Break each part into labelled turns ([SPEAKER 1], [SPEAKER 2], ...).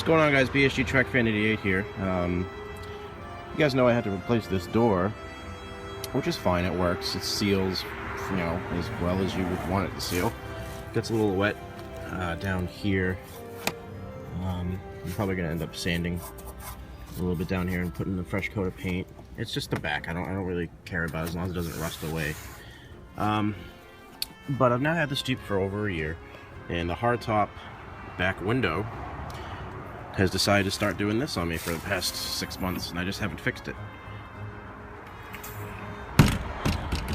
[SPEAKER 1] going on, guys? BSG Trek Fan 88 here. You guys know I had to replace this door, which is fine. It works. It seals, as well as you would want it to seal. Gets a little wet down here. I'm probably gonna end up sanding a little bit down here and putting a fresh coat of paint. It's just the back. I don't really care about it as long as it doesn't rust away. But I've now had this Jeep for over a year, and the hardtop back window has decided to start doing this on me for the past 6 months, and I just haven't fixed it.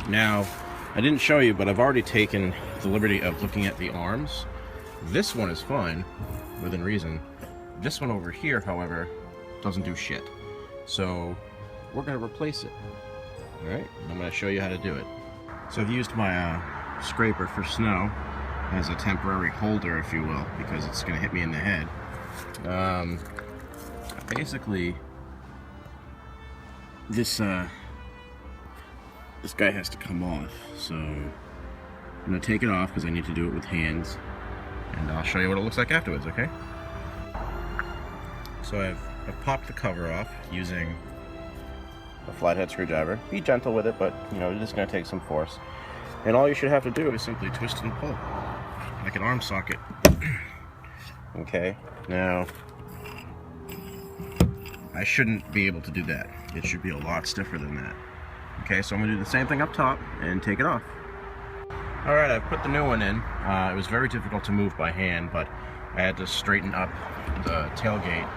[SPEAKER 1] Now, I didn't show you, but I've already taken the liberty of looking at the arms. This one is fine, within reason. This one over here, however, doesn't do shit. So, we're going to replace it. Alright, I'm going to show you how to do it. So I've used my scraper for snow as a temporary holder, if you will, because it's going to hit me in the head. Basically, this guy has to come off, so I'm going to take it off because I need to do it with hands, and I'll show you what it looks like afterwards, okay? So I've popped the cover off using a flathead screwdriver. Be gentle with it, but it is going to take some force. And all you should have to do is simply twist and pull, like an arm socket. Okay, now, I shouldn't be able to do that. It should be a lot stiffer than that. Okay, so I'm going to do the same thing up top and take it off. Alright, I've put the new one in. It was very difficult to move by hand, but I had to straighten up the tailgate,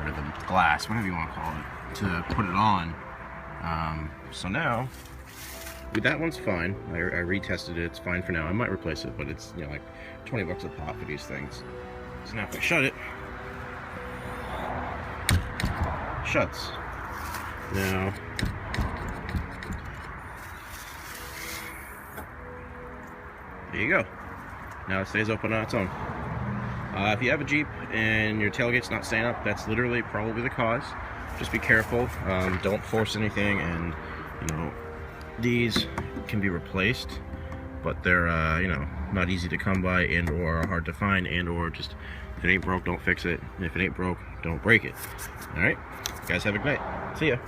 [SPEAKER 1] or the glass, whatever you want to call it, to put it on. So now, that one's fine. I retested it. It's fine for now. I might replace it, but it's like 20 bucks a pop for these things. So now if I shut it, shuts. Now, there you go. Now it stays open on its own. If you have a Jeep and your tailgate's not staying up, that's literally probably the cause. Just be careful. Don't force anything, and these can be replaced, but they're not easy to come by, and or hard to find, and or just if it ain't broke, don't fix it. And if it ain't broke, don't break it. All right, guys, have a good night. See ya.